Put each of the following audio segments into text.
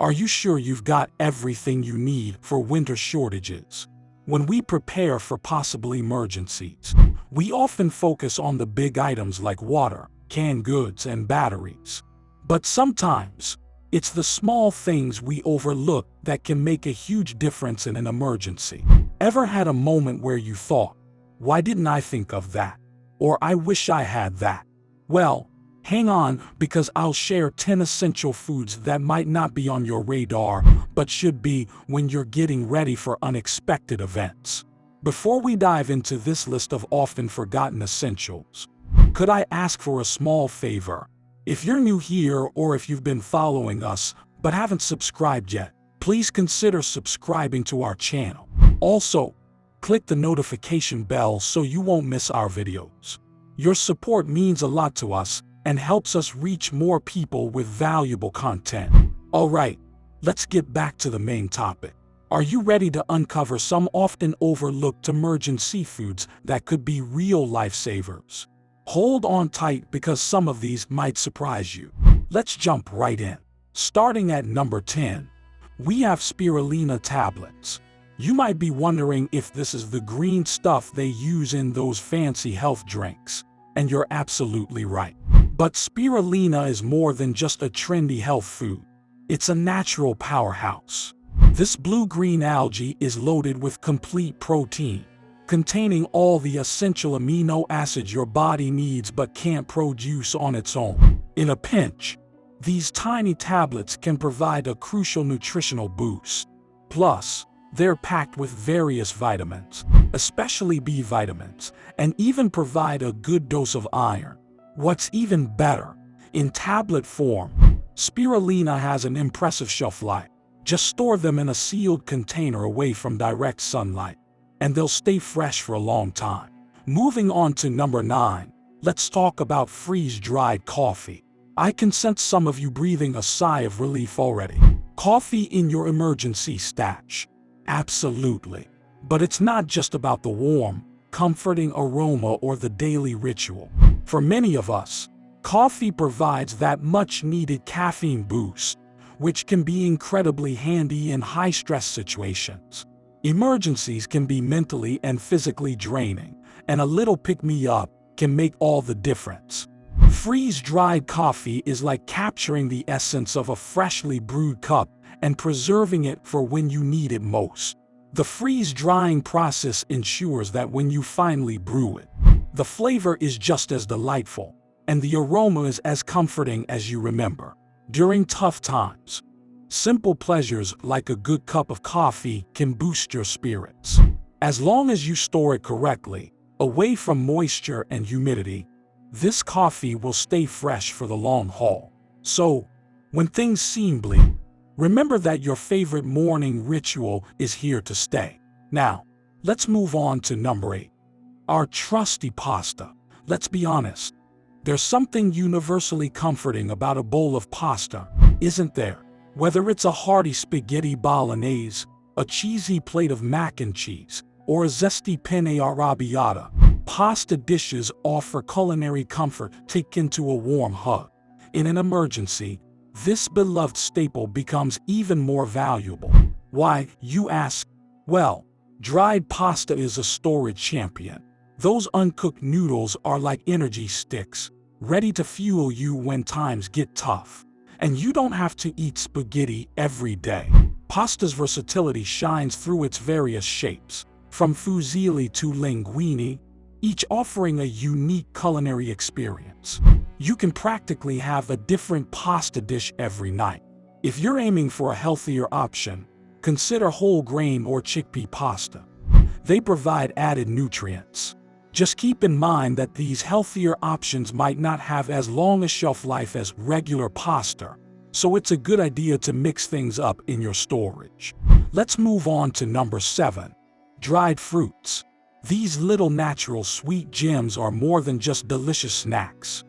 Are you sure you've got everything you need for winter shortages? When we prepare for possible emergencies, we often focus on the big items like water, canned goods, and batteries. But sometimes, it's the small things we overlook that can make a huge difference in an emergency. Ever had a moment where you thought, "Why didn't I think of that?" Or "I wish I had that"? Well, hang on, because I'll share 10 essential foods that might not be on your radar, but should be when you're getting ready for unexpected events. Before we dive into this list of often forgotten essentials, could I ask for a small favor? If you're new here or if you've been following us but haven't subscribed yet, please consider subscribing to our channel. Also, click the notification bell so you won't miss our videos. Your support means a lot to us and helps us reach more people with valuable content. Alright, let's get back to the main topic. Are you ready to uncover some often overlooked emergency foods that could be real lifesavers? Hold on tight because some of these might surprise you. Let's jump right in. Starting at number 10, we have Spirulina Tablets. You might be wondering if this is the green stuff they use in those fancy health drinks, and you're absolutely right. But spirulina is more than just a trendy health food. It's a natural powerhouse. This blue-green algae is loaded with complete protein, containing all the essential amino acids your body needs but can't produce on its own. In a pinch, these tiny tablets can provide a crucial nutritional boost. Plus, they're packed with various vitamins, especially B vitamins, and even provide a good dose of iron. What's even better, in tablet form, spirulina has an impressive shelf life. Just store them in a sealed container away from direct sunlight, and they'll stay fresh for a long time. Moving on to number 9, let's talk about freeze-dried coffee. I can sense some of you breathing a sigh of relief already. Coffee in your emergency stash. Absolutely. But it's not just about the warm, comforting aroma or the daily ritual. For many of us, coffee provides that much-needed caffeine boost, which can be incredibly handy in high-stress situations. Emergencies can be mentally and physically draining, and a little pick-me-up can make all the difference. Freeze-dried coffee is like capturing the essence of a freshly brewed cup and preserving it for when you need it most. The freeze-drying process ensures that when you finally brew it, the flavor is just as delightful, and the aroma is as comforting as you remember. During tough times, simple pleasures like a good cup of coffee can boost your spirits. As long as you store it correctly, away from moisture and humidity, this coffee will stay fresh for the long haul. So, when things seem bleak, remember that your favorite morning ritual is here to stay. Now, let's move on to number 8. Our trusty pasta. Let's be honest, there's something universally comforting about a bowl of pasta, isn't there? Whether it's a hearty spaghetti bolognese, a cheesy plate of mac and cheese, or a zesty penne arrabbiata, pasta dishes offer culinary comfort taken to a warm hug. In an emergency, this beloved staple becomes even more valuable. Why, you ask? Well, dried pasta is a storage champion. Those uncooked noodles are like energy sticks, ready to fuel you when times get tough. And you don't have to eat spaghetti every day. Pasta's versatility shines through its various shapes, from fusilli to linguine, each offering a unique culinary experience. You can practically have a different pasta dish every night. If you're aiming for a healthier option, consider whole grain or chickpea pasta. They provide added nutrients. Just keep in mind that these healthier options might not have as long a shelf life as regular pasta, so it's a good idea to mix things up in your storage. Let's move on to number 7, dried fruits. These little natural sweet gems are more than just delicious snacks.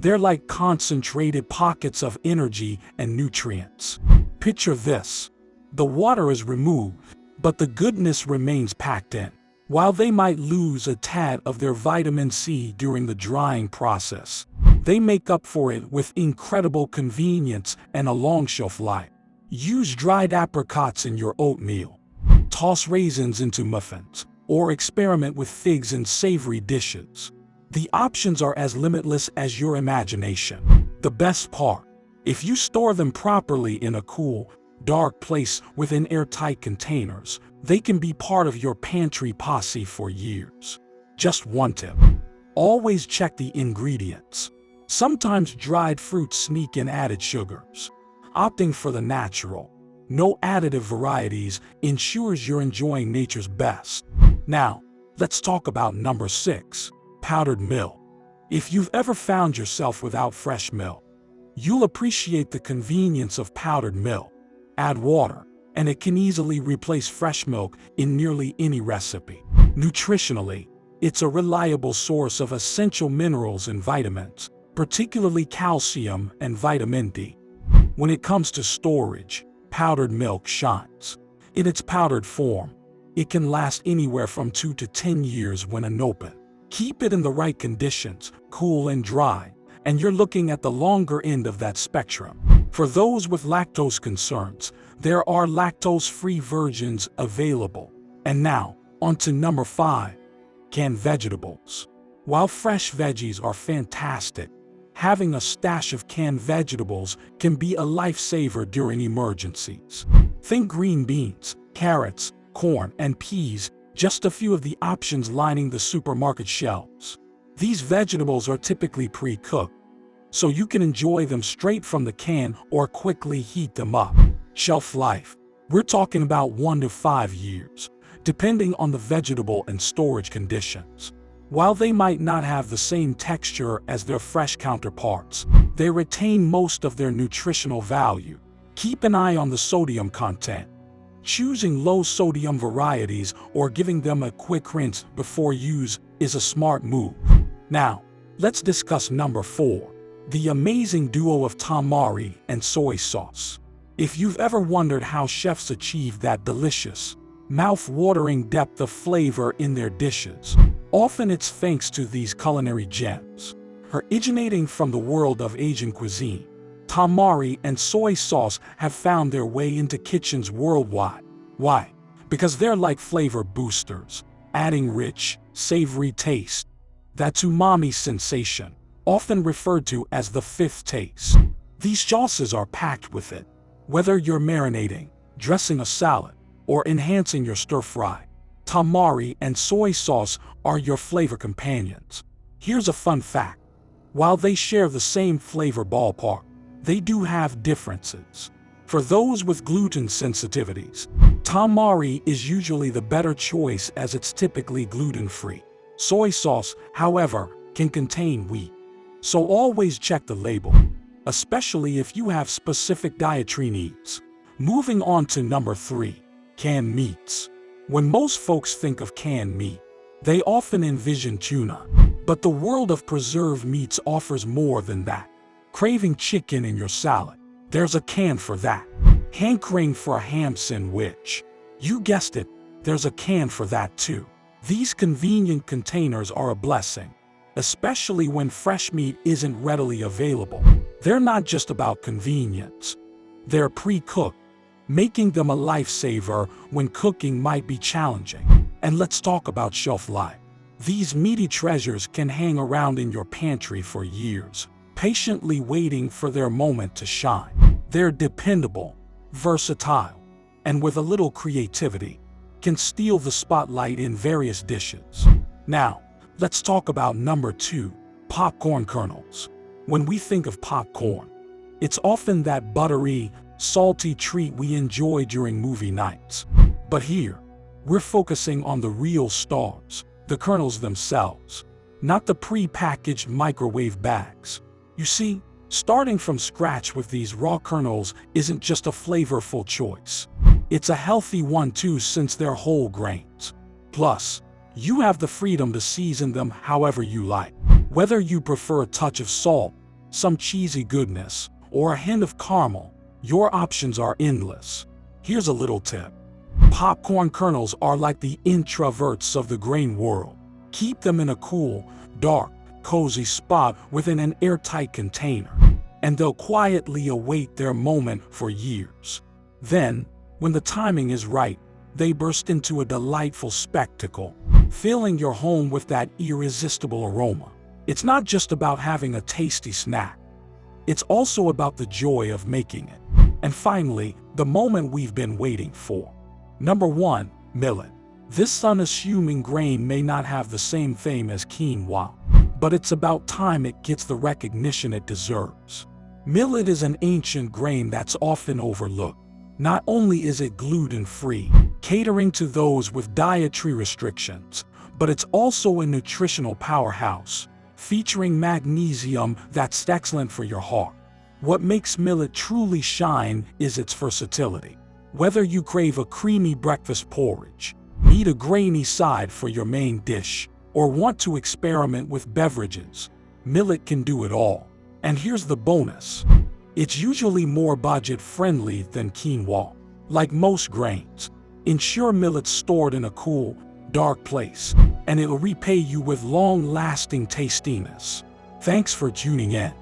They're like concentrated pockets of energy and nutrients. Picture this. The water is removed, but the goodness remains packed in. While they might lose a tad of their vitamin C during the drying process, they make up for it with incredible convenience and a long shelf life. Use dried apricots in your oatmeal. Toss raisins into muffins, or experiment with figs in savory dishes. The options are as limitless as your imagination. The best part, if you store them properly in a cool, dark place within airtight containers, they can be part of your pantry posse for years. Just one tip: always check the ingredients. Sometimes dried fruits sneak in added sugars. Opting for the natural, no additive varieties ensures you're enjoying nature's best. Now, let's talk about number 6, powdered milk. If you've ever found yourself without fresh milk, you'll appreciate the convenience of powdered milk. Add water, and it can easily replace fresh milk in nearly any recipe. Nutritionally, it's a reliable source of essential minerals and vitamins, particularly calcium and vitamin D. When it comes to storage, powdered milk shines. In its powdered form, it can last anywhere from 2 to 10 years when unopened. Keep it in the right conditions, cool and dry, and you're looking at the longer end of that spectrum. For those with lactose concerns, there are lactose-free versions available. And now, on to number 5, canned vegetables. While fresh veggies are fantastic, having a stash of canned vegetables can be a lifesaver during emergencies. Think green beans, carrots, corn, and peas, just a few of the options lining the supermarket shelves. These vegetables are typically pre-cooked, so you can enjoy them straight from the can or quickly heat them up. Shelf life: we're talking about 1 to 5 years, depending on the vegetable and storage conditions. While they might not have the same texture as their fresh counterparts, they retain most of their nutritional value. Keep an eye on the sodium content. Choosing low-sodium varieties or giving them a quick rinse before use is a smart move. Now, let's discuss number 4, the amazing duo of tamari and soy sauce. If you've ever wondered how chefs achieve that delicious, mouth-watering depth of flavor in their dishes, often it's thanks to these culinary gems. Originating from the world of Asian cuisine, tamari and soy sauce have found their way into kitchens worldwide. Why? Because they're like flavor boosters, adding rich, savory taste. That umami sensation, often referred to as the fifth taste. These sauces are packed with it. Whether you're marinating, dressing a salad, or enhancing your stir-fry, tamari and soy sauce are your flavor companions. Here's a fun fact: while they share the same flavor ballpark, they do have differences. For those with gluten sensitivities, tamari is usually the better choice as it's typically gluten-free. Soy sauce, however, can contain wheat, so always check the label, especially if you have specific dietary needs. Moving on to number 3, canned meats. When most folks think of canned meat, they often envision tuna, but the world of preserved meats offers more than that. Craving chicken in your salad? There's a can for that. Hankering for a ham sandwich? You guessed it, there's a can for that too. These convenient containers are a blessing, especially when fresh meat isn't readily available. They're not just about convenience. They're pre-cooked, making them a lifesaver when cooking might be challenging. And let's talk about shelf life. These meaty treasures can hang around in your pantry for years, patiently waiting for their moment to shine. They're dependable, versatile, and with a little creativity, can steal the spotlight in various dishes. Now, let's talk about number 2, popcorn kernels. When we think of popcorn, it's often that buttery, salty treat we enjoy during movie nights. But here, we're focusing on the real stars, the kernels themselves, not the pre-packaged microwave bags. You see, starting from scratch with these raw kernels isn't just a flavorful choice. It's a healthy one too, since they're whole grains. Plus, you have the freedom to season them however you like. Whether you prefer a touch of salt, some cheesy goodness, or a hint of caramel, your options are endless. Here's a little tip. Popcorn kernels are like the introverts of the grain world. Keep them in a cool, dark, cozy spot within an airtight container, and they'll quietly await their moment for years. Then, when the timing is right, they burst into a delightful spectacle, filling your home with that irresistible aroma. It's not just about having a tasty snack. It's also about the joy of making it. And finally, the moment we've been waiting for. Number 1. Millet. This unassuming grain may not have the same fame as quinoa, but it's about time it gets the recognition it deserves. Millet is an ancient grain that's often overlooked. Not only is it gluten-free, catering to those with dietary restrictions, but it's also a nutritional powerhouse, featuring magnesium that's excellent for your heart. What makes millet truly shine is its versatility. Whether you crave a creamy breakfast porridge, need a grainy side for your main dish, or want to experiment with beverages, millet can do it all. And here's the bonus. It's usually more budget-friendly than quinoa. Like most grains, ensure millet's stored in a cool, dark place, and it'll repay you with long-lasting tastiness. Thanks for tuning in.